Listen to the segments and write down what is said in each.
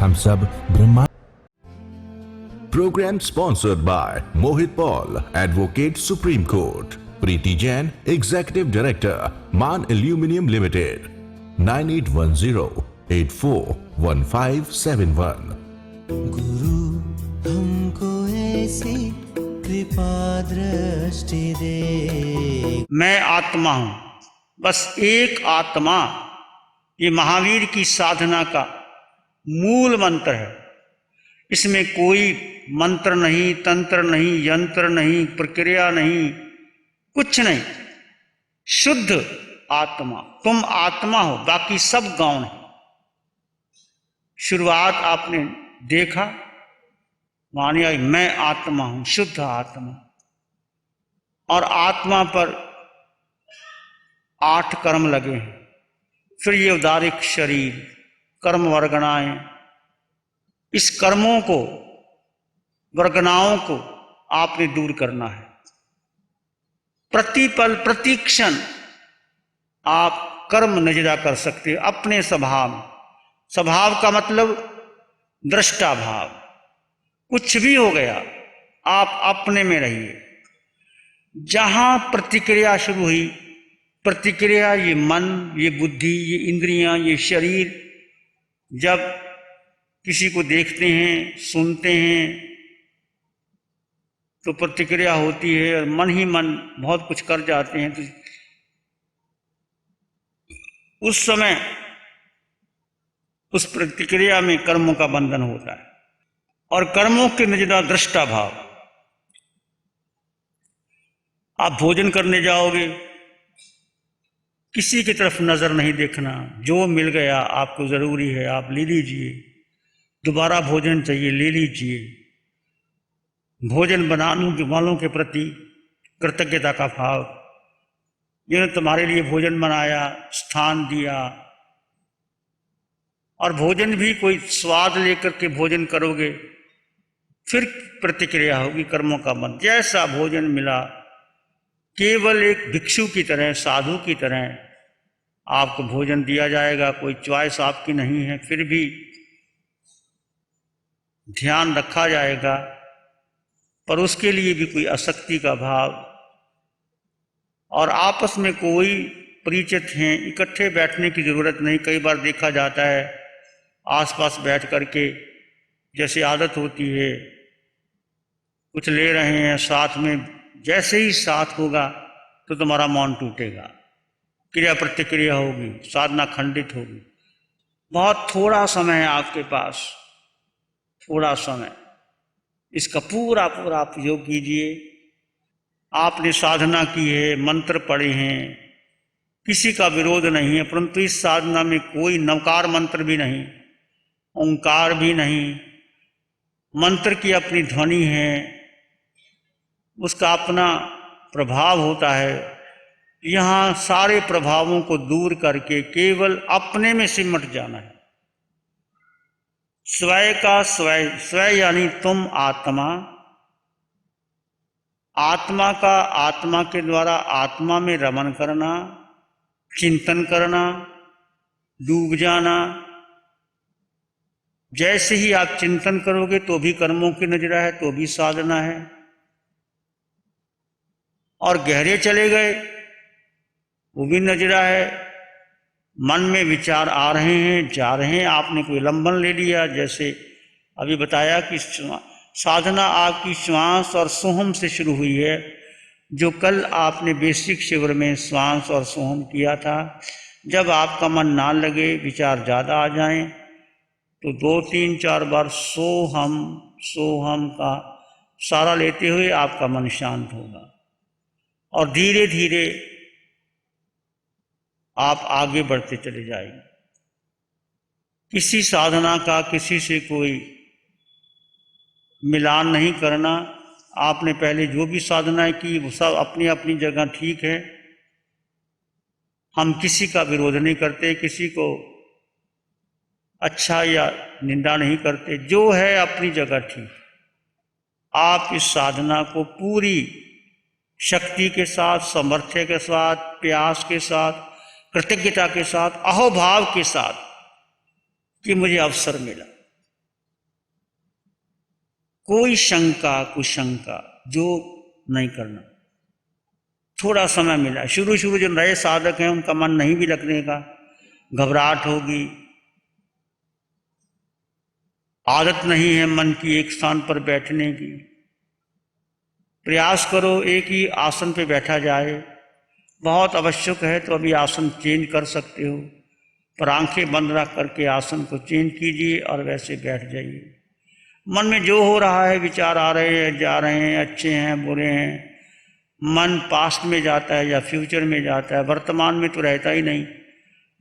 हम सब Brahma. Program sponsored by Mohit Paul, Advocate Supreme Court. Preeti Jain, Executive Director, Man Aluminium Limited. 9810841571. गुरु हमको ऐसी कृपा दृष्टि दे। मैं आत्मा हूं, बस एक आत्मा, ये महावीर की साधना का मूल मंत्र है। इसमें कोई मंत्र नहीं, तंत्र नहीं, यंत्र नहीं, प्रक्रिया नहीं, कुछ नहीं। शुद्ध आत्मा, तुम आत्मा हो, बाकी सब गौण है। शुरुआत आपने देखा, मानिए मैं आत्मा हूं, शुद्ध आत्मा। और आत्मा पर 8 कर्म लगे हैं। फिर ये उदारिक शरीर, कर्म वर्गणाएं, इस कर्मों को, वर्गनाओं को आपने दूर करना है। प्रतिपल प्रतिक्षण आप कर्म नजरा कर सकते हो अपने स्वभाव में। स्वभाव का मतलब दृष्टा भाव। कुछ भी हो गया, आप अपने में रहिए। जहां प्रतिक्रिया शुरू हुई, प्रतिक्रिया ये मन, ये बुद्धि, ये इंद्रियां, ये शरीर जब किसी को देखते हैं, सुनते हैं, तो प्रतिक्रिया होती है और मन ही मन बहुत कुछ कर जाते हैं। तो उस समय उस प्रतिक्रिया में कर्मों का बंधन होता है। और कर्मों के नजरा दृष्टा भाव। आप भोजन करने जाओगे, किसी की तरफ नजर नहीं देखना, जो मिल गया आपको जरूरी है आप ले लीजिए, दोबारा भोजन चाहिए ले लीजिए। भोजन बनाने वालों के प्रति कृतज्ञता का भाव, जिन्होंने तुम्हारे लिए भोजन बनाया, स्थान दिया। और भोजन भी कोई स्वाद लेकर के भोजन करोगे, फिर प्रतिक्रिया होगी, कर्मों का बंध। जैसा भोजन मिला, केवल एक भिक्षु की तरह, साधु की तरह आपको भोजन दिया जाएगा। कोई चॉइस आपकी नहीं है, फिर भी ध्यान रखा जाएगा, पर उसके लिए भी कोई आसक्ति का भाव। और आपस में कोई परिचित हैं, इकट्ठे बैठने की जरूरत नहीं। कई बार देखा जाता है आसपास बैठ करके, जैसे आदत होती है, कुछ ले रहे हैं साथ में, जैसे ही साथ होगा तो तुम्हारा मौन टूटेगा, क्रिया प्रतिक्रिया होगी, साधना खंडित होगी। बहुत थोड़ा समय है आपके पास, थोड़ा समय, इसका पूरा पूरा उपयोग कीजिए। आपने साधना की है, मंत्र पढ़े हैं, किसी का विरोध नहीं है, परंतु इस साधना में कोई नवकार मंत्र भी नहीं, ओंकार भी नहीं। मंत्र की अपनी ध्वनि है, उसका अपना प्रभाव होता है। यहाँ सारे प्रभावों को दूर करके केवल अपने में सिमट जाना है। स्वय का स्वय, स्वय यानी तुम आत्मा, आत्मा का आत्मा के द्वारा आत्मा में रमन करना, चिंतन करना, डूब जाना। जैसे ही आप चिंतन करोगे तो भी कर्मों की नजरा है, तो भी साधना है। और गहरे चले गए, वो भी नजरा है। मन में विचार आ रहे हैं, जा रहे हैं, आपने कोई लंबन ले लिया। जैसे अभी बताया कि साधना आपकी श्वास और सोहम से शुरू हुई है। जो कल आपने बेसिक शिविर में श्वास और सोहम किया था, जब आपका मन ना लगे, विचार ज़्यादा आ जाएं, तो 2, 3, 4 बार सोहम सोहम का सारा लेते हुए आपका मन शांत होगा। और धीरे धीरे आप आगे बढ़ते चले जाएंगे। किसी साधना का किसी से कोई मिलान नहीं करना। आपने पहले जो भी साधनाएं की वो सब अपनी अपनी जगह ठीक है। हम किसी का विरोध नहीं करते, किसी को अच्छा या निंदा नहीं करते, जो है अपनी जगह ठीक। आप इस साधना को पूरी शक्ति के साथ, सामर्थ्य के साथ, प्यास के साथ, कृतज्ञता के साथ, अहोभाव के साथ कि मुझे अवसर मिला, कोई शंका कुशंका जो नहीं करना। थोड़ा समय मिला, शुरू शुरू जो नए साधक हैं उनका मन नहीं भी लगने का, घबराहट होगी, आदत नहीं है मन की एक स्थान पर बैठने की। प्रयास करो एक ही आसन पे बैठा जाए, बहुत आवश्यक है तो अभी आसन चेंज कर सकते हो, पर आंखें बंद रख करके आसन को चेंज कीजिए और वैसे बैठ जाइए। मन में जो हो रहा है, विचार आ रहे हैं जा रहे हैं, अच्छे हैं बुरे हैं, मन पास्ट में जाता है या फ्यूचर में जाता है, वर्तमान में तो रहता ही नहीं।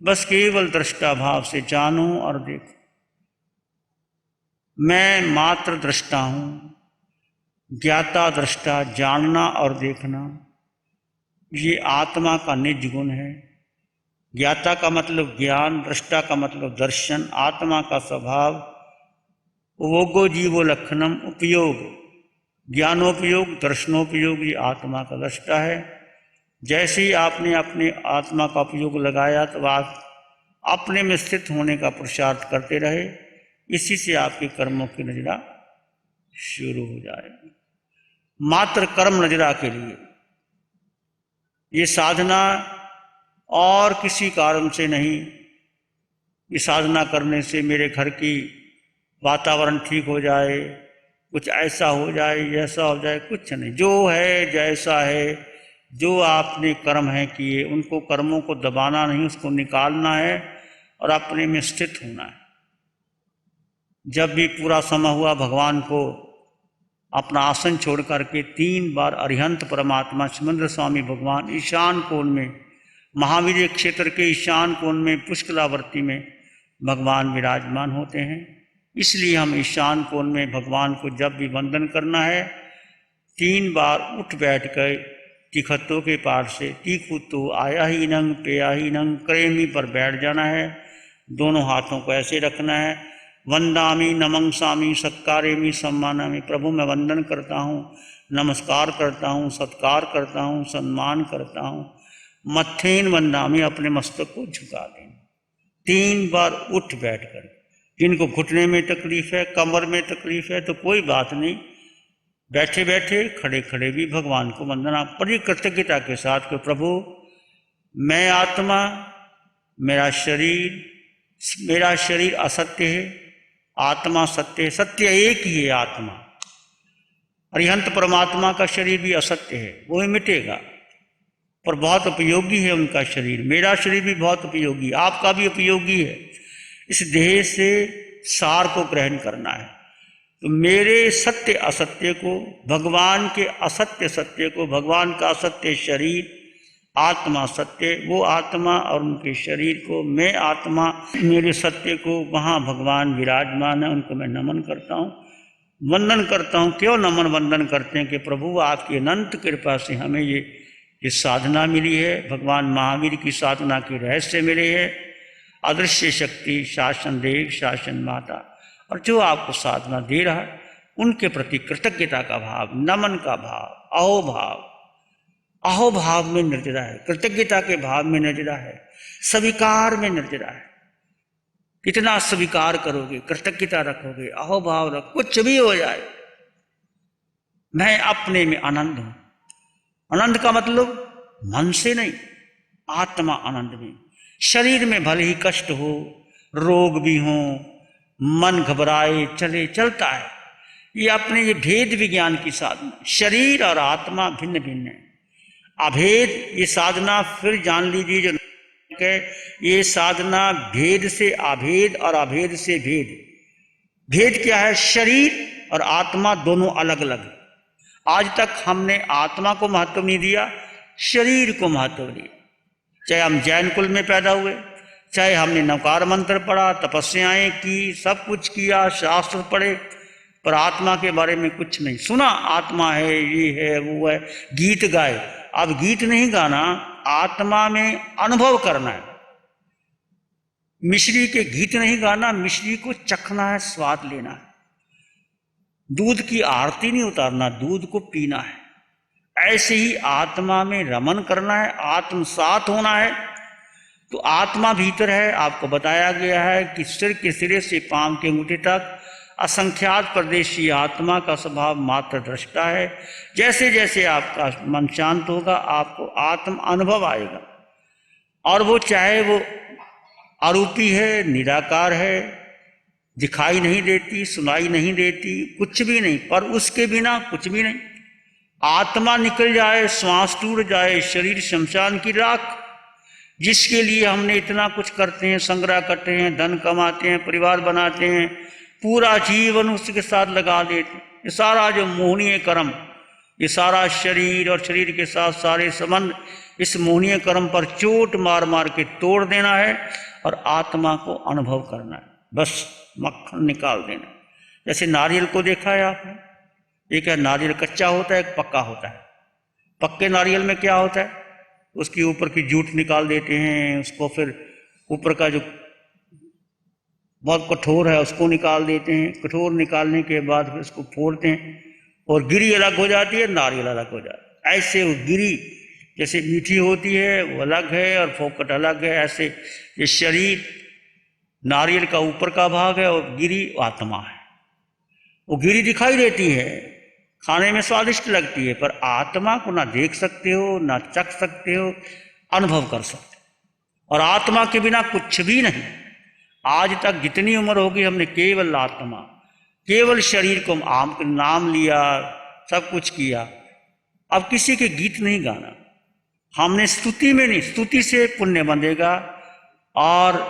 बस केवल दृष्टा भाव से जानो और देखो। मैं मात्र दृष्टा हूँ, ज्ञाता दृष्टा, जानना और देखना ये आत्मा का निज गुण है। ज्ञाता का मतलब ज्ञान, दृष्टा का मतलब दर्शन, आत्मा का स्वभाव उपयोगो जीवो लक्षणम, उपयोग ज्ञानोपयोग दर्शनोपयोग, ये आत्मा का दृष्टा है। जैसे ही आपने अपने आत्मा का उपयोग लगाया तो आप अपने में स्थित होने का पुरुषार्थ करते रहे, इसी से आपके कर्मों की नजरा शुरू हो जाएगी। मात्र कर्म नजरा के लिए ये साधना और किसी कारण से नहीं। ये साधना करने से मेरे घर की वातावरण ठीक हो जाए, कुछ ऐसा हो जाए, जैसा हो जाए, कुछ नहीं। जो है जैसा है, जो आपने कर्म है किए उनको कर्मों को दबाना नहीं, उसको निकालना है और अपने में स्थित होना है। जब भी पूरा समय हुआ भगवान को अपना आसन छोड़ करके 3 बार अरिहंत परमात्मा सुमंद्र स्वामी भगवान ईशान कोण में, महावीर क्षेत्र के ईशान कोण में पुष्कलावर्ती में भगवान विराजमान होते हैं। इसलिए हम ईशान कोण में भगवान को जब भी वंदन करना है 3 बार उठ बैठ कर तिखत्तों के पाठ से तीखुत्तो आया ही नंग पेया ही नंग क्रेमी पर बैठ जाना है। दोनों हाथों को ऐसे रखना है। वंदामी नमंसामी सत्कारेमी सम्मानामी, प्रभु मैं वंदन करता हूँ, नमस्कार करता हूँ, सत्कार करता हूँ, सम्मान करता हूँ। मत्थेन वंदामी, अपने मस्तक को झुका दें 3 बार उठ बैठ कर। जिनको घुटने में तकलीफ है, कमर में तकलीफ है तो कोई बात नहीं, बैठे बैठे खड़े खड़े भी भगवान को वंदना बड़ी कृतज्ञता के साथ कि प्रभु मैं आत्मा, मेरा शरीर असत्य है, आत्मा सत्य है। सत्य एक ही है आत्मा। अरिहंत परमात्मा का शरीर भी असत्य है, वो ही मिटेगा, पर बहुत उपयोगी है उनका शरीर। मेरा शरीर भी बहुत उपयोगी, आपका भी उपयोगी है। इस देह से सार को ग्रहण करना है। तो मेरे सत्य असत्य को, भगवान के असत्य सत्य को, भगवान का असत्य शरीर आत्मा सत्य, वो आत्मा और उनके शरीर को, मैं आत्मा मेरे सत्य को, वहाँ भगवान विराजमान है, उनको मैं नमन करता हूँ, वंदन करता हूँ। क्यों नमन वंदन करते हैं कि प्रभु आपकी अनंत कृपा से हमें ये साधना मिली है, भगवान महावीर की साधना के रहस्य मिले हैं। अदृश्य शक्ति, शासन देव, शासन माता, और जो आपको साधना दे रहा है उनके प्रति कृतज्ञता का भाव, नमन का भाव, अहोभाव में निर्जरा है, कृतज्ञता के भाव में निर्जरा है, स्वीकार में निर्जरा है। कितना स्वीकार करोगे, कृतज्ञता रखोगे, अहोभाव रख, कुछ भी हो जाए मैं अपने में आनंद हूं। आनंद का मतलब मन से नहीं, आत्मा आनंद में। शरीर में भले ही कष्ट हो, रोग भी हो, मन घबराए चलता है, ये अपने ये भेद विज्ञान की साधना। शरीर और आत्मा भिन्न भिन्न है, अभेद ये साधना फिर जान लीजिए जो के ये साधना भेद से अभेद और अभेद से भेद। भेद क्या है? शरीर और आत्मा दोनों अलग अलग। आज तक हमने आत्मा को महत्व नहीं दिया, शरीर को महत्व दिया। चाहे हम जैन कुल में पैदा हुए, चाहे हमने नवकार मंत्र पढ़ा, तपस्याएं की, सब कुछ किया, शास्त्र पढ़े, पर आत्मा के बारे में कुछ नहीं सुना। आत्मा है, ये है, वो है, गीत गाए। अब गीत नहीं गाना, आत्मा में अनुभव करना है। मिश्री के गीत नहीं गाना, मिश्री को चखना है, स्वाद लेना है। दूध की आरती नहीं उतारना, दूध को पीना है। ऐसे ही आत्मा में रमन करना है, आत्मसात होना है। तो आत्मा भीतर है। आपको बताया गया है कि सिर के सिरे से पांव के अंगूठे तक असंख्यात परदेशी आत्मा का स्वभाव मात्र दृष्टा है। जैसे जैसे आपका मन शांत होगा आपको आत्म अनुभव आएगा, और वो चाहे वो आरूपी है, निराकार है, दिखाई नहीं देती, सुनाई नहीं देती, कुछ भी नहीं, पर उसके बिना कुछ भी नहीं। आत्मा निकल जाए, श्वास टूट जाए, शरीर शमशान की राख। जिसके लिए हमने इतना कुछ करते हैं, संग्रह करते हैं, धन कमाते हैं, परिवार बनाते हैं, पूरा जीवन उसके साथ लगा देते हैं। ये सारा जो मोहनीय कर्म, ये सारा शरीर और शरीर के साथ सारे संबंध, इस मोहनीय कर्म पर चोट मार मार के तोड़ देना है और आत्मा को अनुभव करना है। बस मक्खन निकाल देना। जैसे नारियल को देखा है आपने, एक है नारियल कच्चा होता है, एक पक्का होता है। पक्के नारियल में क्या होता है, उसकी ऊपर की जूठ निकाल देते हैं, उसको फिर ऊपर का जो बहुत कठोर है उसको निकाल देते हैं। कठोर निकालने के बाद फिर उसको फोड़ते हैं और गिरी अलग हो जाती है, नारियल अलग हो जाता है। ऐसे वो गिरी जैसे मीठी होती है वो अलग है और फोकट अलग है, ऐसे ये शरीर नारियल का ऊपर का भाग है और गिरी आत्मा है। वो गिरी दिखाई देती है, खाने में स्वादिष्ट लगती है, पर आत्मा को ना देख सकते हो, ना चख सकते हो, अनुभव कर सकते हो। और आत्मा के बिना कुछ भी नहीं। आज तक जितनी उम्र होगी हमने केवल आत्मा, केवल शरीर को आम नाम लिया, सब कुछ किया। अब किसी के गीत नहीं गाना, हमने स्तुति में नहीं, स्तुति से पुण्य बंधेगा और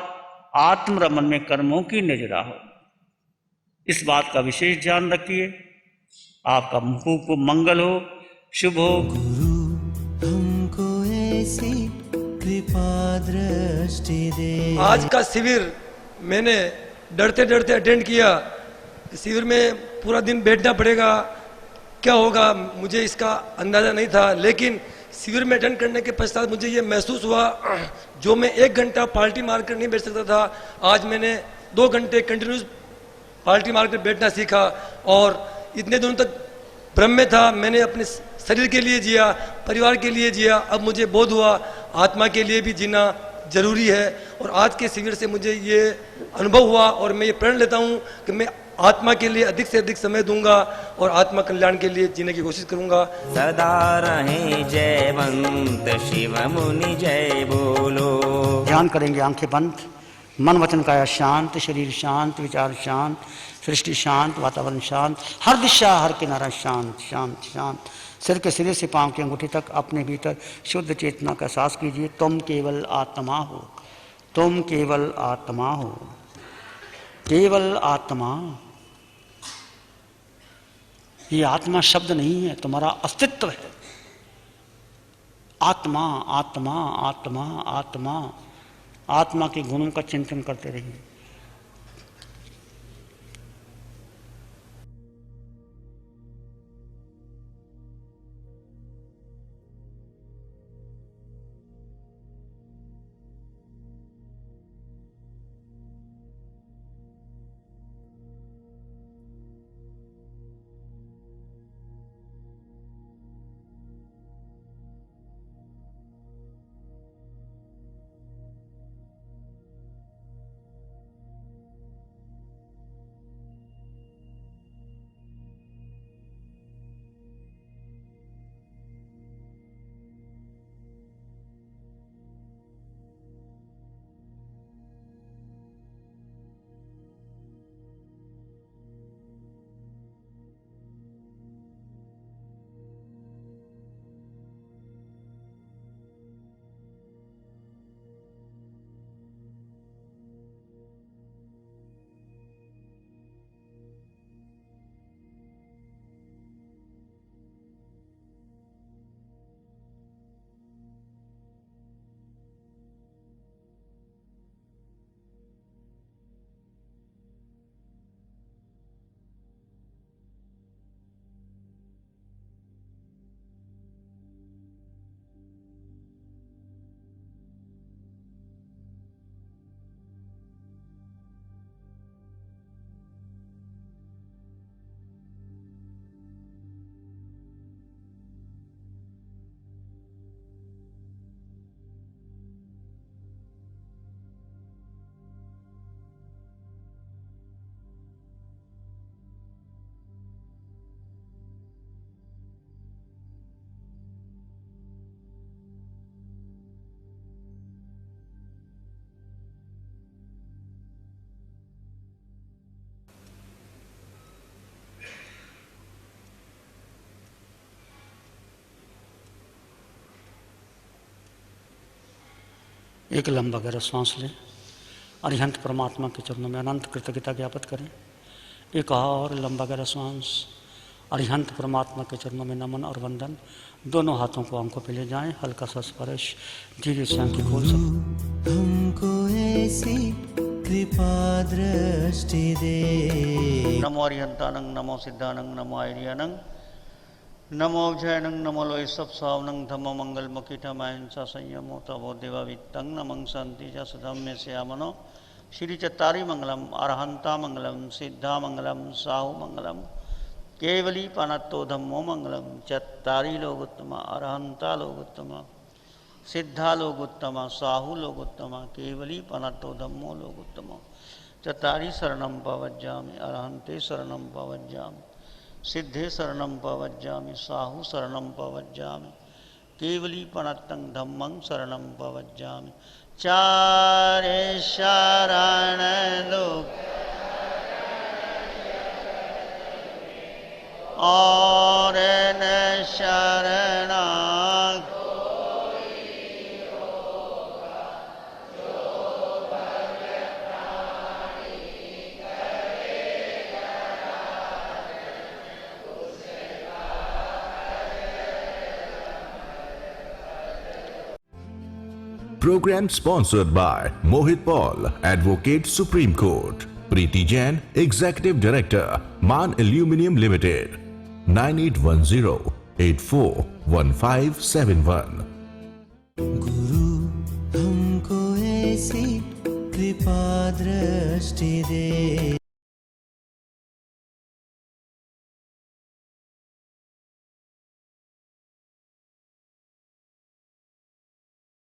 आत्मरमन में कर्मों की निजरा हो। इस बात का विशेष ध्यान रखिए। आपका मुख को मंगल हो, शुभ हो। गुरु हमको ऐसी कृपा दृष्टि दे। आज का शिविर मैंने डरते डरते अटेंड किया। शिविर में पूरा दिन बैठना पड़ेगा, क्या होगा मुझे इसका अंदाज़ा नहीं था, लेकिन शिविर में अटेंड करने के पश्चात मुझे ये महसूस हुआ, जो मैं 1 घंटा पाल्टी मारकर नहीं बैठ सकता था, आज मैंने 2 घंटे कंटिन्यूस पाल्टी मारकर बैठना सीखा। और इतने दिनों तक भ्रम में था, मैंने अपने शरीर के लिए जिया, परिवार के लिए जिया। अब मुझे बोध हुआ आत्मा के लिए भी जीना जरूरी है। और आज के शिविर से मुझे ये अनुभव हुआ और मैं ये प्रण लेता हूँ कि मैं आत्मा के लिए अधिक से अधिक समय दूंगा और आत्मा कल्याण के लिए जीने की कोशिश करूंगा। सदा रहे जयवंत शिव मुनि जय बोलो। ध्यान करेंगे, आंखें बंद, मन वचन काया शांत, शरीर शांत, विचार शांत, सृष्टि शांत, वातावरण शांत, हर दिशा हर किनारा शांत शांत शांत। सिर के सिरे से पांव की अंगूठी तक अपने भीतर शुद्ध चेतना का एहसास कीजिए। तुम केवल आत्मा हो, तुम केवल आत्मा हो, केवल आत्मा। ये आत्मा शब्द नहीं है, तुम्हारा अस्तित्व है। आत्मा आत्मा आत्मा आत्मा। आत्मा के गुणों का चिंतन करते रहिए। एक लंबा गहरा सांस लें, अरिहंत परमात्मा के चरणों में अनंत कृतज्ञता ज्ञापित करें। एक और लंबा गहरा सांस, अरिहंत परमात्मा के चरणों में नमन और वंदन। दोनों हाथों को आंखों पे ले जाएं, हल्का सा स्पर्श, धीरे से आंखें खोल सकते। हमको ऐसी कृपा दृष्टि दे। नमो अरिहंतानंग, नमो सिद्धानंग, नमो आर्यानंग, नमो जयनंग, नमो लोय सब सावनंग, धम्मो मंगल मुखिठमायंसा संयमो तवो देवावित्तंग, नमं शांति च सधम्य श्यामनो, श्री चत्तारी मंगलम, अरहंता मंगलम, सिद्धा मंगलम, साहु मंगलम, केवली पनत्तो धम्मो मंगलम। चत्तारी लोग उत्तम, अरहंता लोग उत्तम, सिद्धा लोग उत्तम, साहु लोग उत्तम, केवली पनत्तो धम्मो लोग उत्तम। चत्तारी शरणं पवज्जामि, अरहंते शरणं पवज्जामि, सिद्धे शरणं पवज्जामि, साहु शरणं पवज्जामि, केवली पनत्तं धम्मं शरणं पवज्जामि। चारे शरण लोग और न शरणा Program sponsored by Mohit Paul, Advocate Supreme Court. Preeti Jain, Executive Director, Man Aluminium Limited. 9810-841571. गुरु हमको ऐसी कृपा दृष्टि दे।